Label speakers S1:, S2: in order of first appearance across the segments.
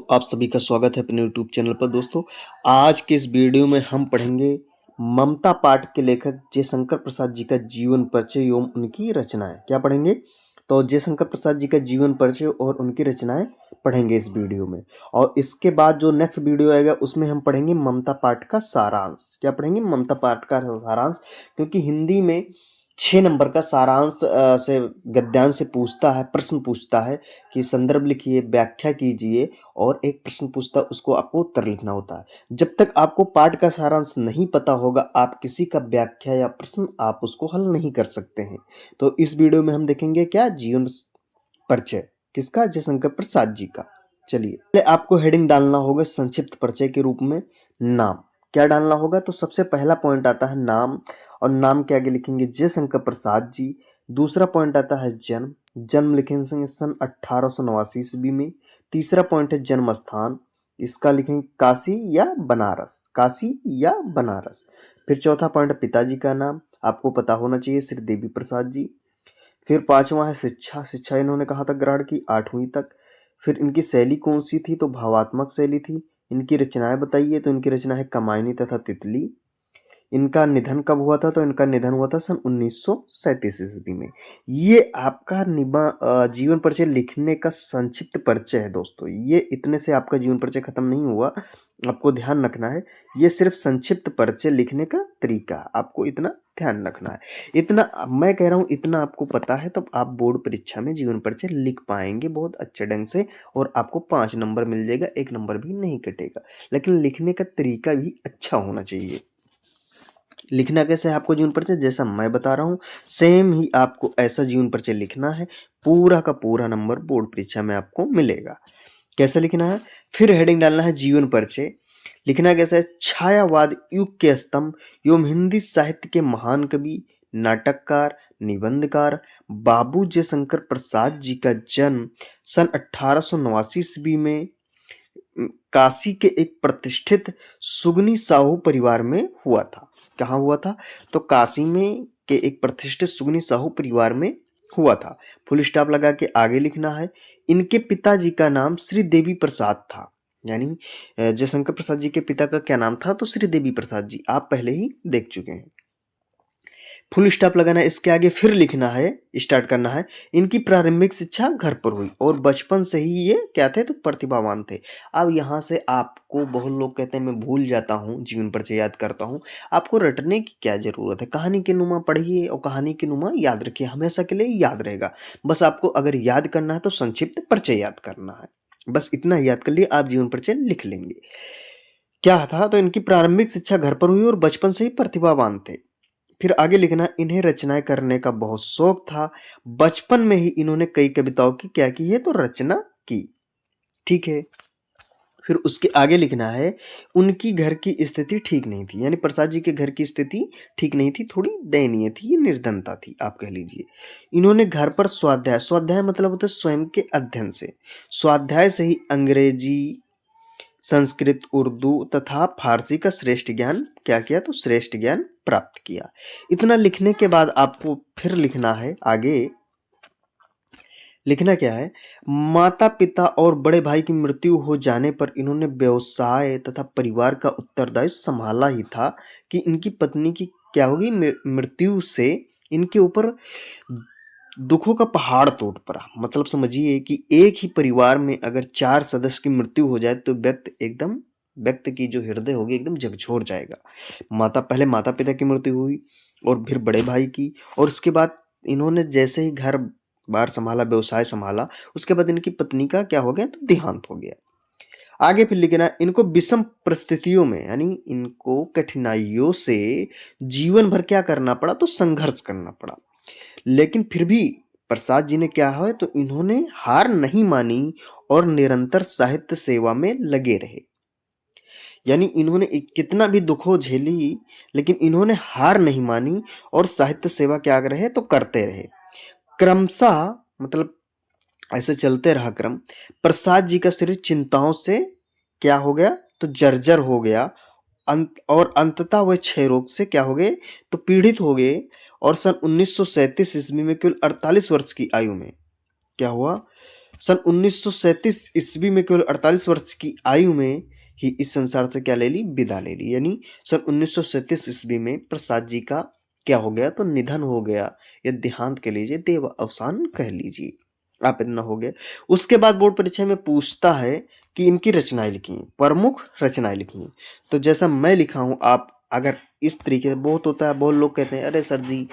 S1: आप सभी का स्वागत है अपने यूट्यूब चैनल पर। दोस्तों, आज के इस वीडियो में हम पढ़ेंगे ममता पाठ के लेखक जयशंकर प्रसाद जी का जीवन परिचय एवं उनकी रचनाएं। क्या पढ़ेंगे? तो जयशंकर प्रसाद जी का जीवन परिचय और उनकी रचनाएं पढ़ेंगे इस वीडियो में। और इसके बाद जो नेक्स्ट वीडियो आएगा उसमें हम पढ़ेंगे ममता पाठ का सारांश। क्या पढ़ेंगे? ममता पाठ का सारांश, क्योंकि हिंदी में 6 नंबर का सारांश से गद्यांश से पूछता है, प्रश्न पूछता है कि संदर्भ लिखिए, व्याख्या कीजिए, और एक प्रश्न पूछता है, उसको आपको उत्तर लिखना होता है। जब तक आपको पाठ का सारांश नहीं पता होगा, आप किसी का व्याख्या या प्रश्न आप उसको हल नहीं कर सकते हैं। तो इस वीडियो में हम देखेंगे क्या? जीवन परिचय किसका? जयशंकर प्रसाद जी का। चलिए, पहले आपको हेडिंग डालना होगा संक्षिप्त परिचय के रूप में नाम। क्या डालना होगा? तो सबसे पहला पॉइंट आता है नाम, और नाम के आगे लिखेंगे जयशंकर प्रसाद जी। दूसरा पॉइंट आता है जन्म। जन्म लिखेंगे सन 1889 ईस्वी में। तीसरा पॉइंट है जन्म स्थान, इसका लिखेंगे काशी या बनारस, काशी या बनारस। फिर चौथा पॉइंट है पिताजी का नाम, आपको पता होना चाहिए, श्री देवी प्रसाद जी। फिर पांचवा है शिक्षा, शिक्षा इन्होंने कहाँ तक ग्रहण की? 8वीं तक। फिर इनकी शैली कौन सी थी? तो भावात्मक शैली थी। इनकी रचनाएं बताइए, तो इनकी रचना है कमायनी तथा तितली। इनका निधन कब हुआ था? तो इनका निधन हुआ था सन 1937 ईस्वी में। ये आपका जीवन परिचय लिखने का संक्षिप्त परिचय है दोस्तों। ये इतने से आपका जीवन परिचय खत्म नहीं हुआ, आपको ध्यान रखना है। ये सिर्फ संक्षिप्त परिचय लिखने का तरीका है, आपको इतना ध्यान रखना है। इतना मैं कह रहा हूँ, इतना आपको पता है तब आप बोर्ड परीक्षा में जीवन परिचय लिख पाएंगे बहुत अच्छे ढंग से, और आपको 5 नंबर मिल जाएगा, 1 नंबर भी नहीं कटेगा। लेकिन लिखने का तरीका भी अच्छा होना चाहिए। लिखना कैसे है आपको जीवन परिचय? जैसा मैं बता रहा हूँ सेम ही आपको ऐसा जीवन परिचय लिखना है, पूरा का पूरा नंबर बोर्ड परीक्षा में आपको मिलेगा। कैसे लिखना है? फिर हेडिंग डालना है जीवन परिचय। लिखना कैसे है? छायावाद युग के स्तंभ एवं हिंदी साहित्य के महान कवि, नाटककार, निबंधकार बाबू जयशंकर प्रसाद जी का जन्म सन 1889 ईस्वी में काशी के एक प्रतिष्ठित सुगनी साहू परिवार में हुआ था। कहाँ हुआ था? तो काशी में के एक प्रतिष्ठित सुगनी साहू परिवार में हुआ था। फुल स्टॉप लगा के आगे लिखना है। इनके पिताजी का नाम श्री देवी प्रसाद था, यानी जयशंकर प्रसाद जी के पिता का क्या नाम था? तो श्री देवी प्रसाद जी, आप पहले ही देख चुके हैं। फुल स्टॉप लगाना है, इसके आगे फिर लिखना है, स्टार्ट करना है। इनकी प्रारंभिक शिक्षा घर पर हुई और बचपन से ही ये क्या थे? तो प्रतिभावान थे। अब यहाँ से आपको बहुत लोग कहते हैं मैं भूल जाता हूँ, जीवन परिचय याद करता हूँ। आपको रटने की क्या जरूरत है? कहानी के नुमा पढ़िए और कहानी के नुमा याद रखिए, हमेशा के लिए याद रहेगा। बस आपको अगर याद करना है तो संक्षिप्त परिचय याद करना है, बस इतना याद कर लिए, आप जीवन परिचय लिख लेंगे। क्या था? तो इनकी प्रारंभिक शिक्षा घर पर हुई और बचपन से ही प्रतिभावान थे। फिर आगे लिखना, इन्हें रचनाएं करने का बहुत शौक था। बचपन में ही इन्होंने कई कविताओं की क्या की है? तो रचना की। ठीक है। फिर उसके आगे लिखना है, उनकी घर की स्थिति ठीक नहीं थी, यानी प्रसाद जी के घर की स्थिति ठीक नहीं थी, थोड़ी दयनीय थी, ये निर्धनता थी आप कह लीजिए। इन्होंने घर पर स्वाध्याय, स्वाध्याय मतलब होता है स्वयं के अध्ययन से, स्वाध्याय से ही अंग्रेजी, संस्कृत, उर्दू तथा फारसी का श्रेष्ठ ज्ञान क्या किया? तो श्रेष्ठ ज्ञान प्राप्त किया। इतना लिखने के बाद आपको फिर लिखना है आगे। लिखना क्या है? माता पिता और बड़े भाई की मृत्यु हो जाने पर इन्होंने व्यवसाय तथा परिवार का उत्तरदायित्व संभाला ही था कि इनकी पत्नी की क्या होगी? मृत्यु से इनके ऊपर दुखों का पहाड़ टूट पड़ा। मतलब समझिए कि एक ही परिवार में अगर 4 सदस्य की मृत्यु हो जाए तो व्यक्ति की जो हृदय होगी एकदम झकझोर जाएगा। पहले माता पिता की मृत्यु हुई और फिर बड़े भाई की, और उसके बाद इन्होंने जैसे ही घर बार संभाला, व्यवसाय संभाला, उसके बाद इनकी पत्नी का क्या हो गया? तो देहांत हो गया। आगे फिर लिखना, इनको विषम परिस्थितियों में, यानी इनको कठिनाइयों से जीवन भर क्या करना पड़ा? तो संघर्ष करना पड़ा। लेकिन फिर भी प्रसाद जी ने क्या है? तो इन्होंने हार नहीं मानी और निरंतर साहित्य सेवा में लगे रहे। यानी इन्होंने कितना भी दुखों झेली, लेकिन इन्होंने हार नहीं मानी और साहित्य सेवा क्या रहे? तो करते रहे। क्रमशः मतलब ऐसे चलते रहा क्रम। प्रसाद जी का शरीर चिंताओं से क्या हो गया? तो जर्जर हो गया। और अंततः वह क्षय रोग से क्या हो गए? तो पीड़ित हो गए। और सन 1937 ईस्वी में केवल 48 वर्ष की आयु में क्या हुआ? सन 1937 ईस्वी में केवल 48 वर्ष की आयु में ही इस संसार से क्या ले ली, विदा ले ली। यानी सन 1937 ईस्वी में प्रसाद जी का क्या हो गया, तो निधन हो गया, या देहांत कह लीजिए, देव अवसान कह लीजिए, आप इतना हो गए। उसके बाद बोर्ड परीक्षा में पूछता है कि इनकी रचनाएं लिखी, प्रमुख रचनाएं लिखी। तो जैसा मैं लिखा हूं, आप अगर इस तरीके से, बहुत होता है, बहुत लोग कहते हैं अरे सर जी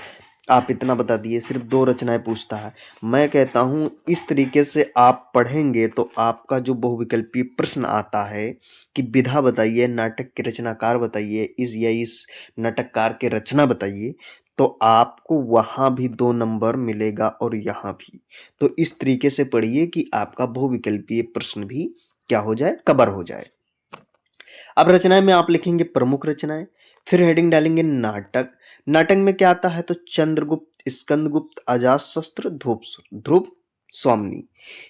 S1: आप इतना बता दिए, सिर्फ 2 रचनाएं पूछता है। मैं कहता हूं इस तरीके से आप पढ़ेंगे तो आपका जो बहुविकल्पीय प्रश्न आता है कि विधा बताइए, नाटक के रचनाकार बताइए, इस नाटककार के रचना बताइए, तो आपको वहां भी 2 नंबर मिलेगा और यहाँ भी। तो इस तरीके से पढ़िए कि आपका बहुविकल्पीय प्रश्न भी क्या हो जाए, कवर हो जाए। अब रचनाएं में आप लिखेंगे प्रमुख रचनाएं, फिर हेडिंग डालेंगे नाटक। नाटक में क्या आता है, तो चंद्रगुप्त, स्कंदगुप्त, अजातशत्रु, ध्रुव स्वामिनी।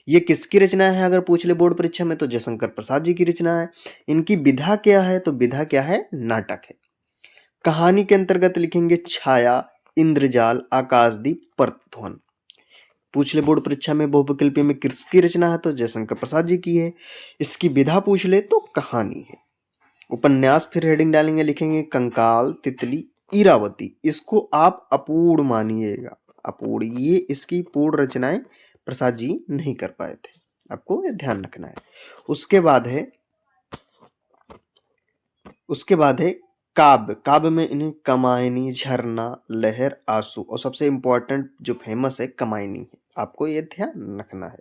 S1: ये किसकी रचना है, अगर पूछ ले बोर्ड परीक्षा में, तो जयशंकर प्रसाद जी की रचना है। इनकी विधा क्या है, तो विधा क्या है, नाटक है। कहानी के अंतर्गत लिखेंगे छाया, इंद्रजाल, आकाशदीप, प्रतिध्वनि। पूछ ले बोर्ड परीक्षा में बहुविकल्पीय में किसकी रचना है, तो जयशंकर प्रसाद जी की है। इसकी विधा पूछ ले तो कहानी है। उपन्यास फिर हेडिंग डालेंगे, लिखेंगे कंकाल, तितली, इरावती। इसको आप अपूर्ण मानिएगा, अपूर्ण, ये इसकी पूर्ण रचनाएं प्रसाद जी नहीं कर पाए थे, आपको ये ध्यान रखना है। उसके बाद है काव्य। काव्य में इन्हें कमायनी, झरना, लहर, आंसू, और सबसे इंपॉर्टेंट जो फेमस है कमायनी है, आपको ये ध्यान रखना है।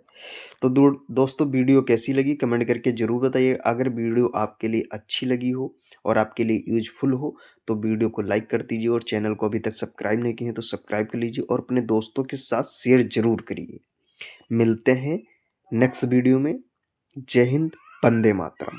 S1: तो दोस्तों वीडियो कैसी लगी कमेंट करके जरूर बताइए। अगर वीडियो आपके लिए अच्छी लगी हो और आपके लिए यूजफुल हो तो वीडियो को लाइक कर दीजिए, और चैनल को अभी तक सब्सक्राइब नहीं किए हैं तो सब्सक्राइब कर लीजिए, और अपने दोस्तों के साथ शेयर जरूर करिए। मिलते हैं नेक्स्ट वीडियो में। जय हिंद, वंदे मातरम।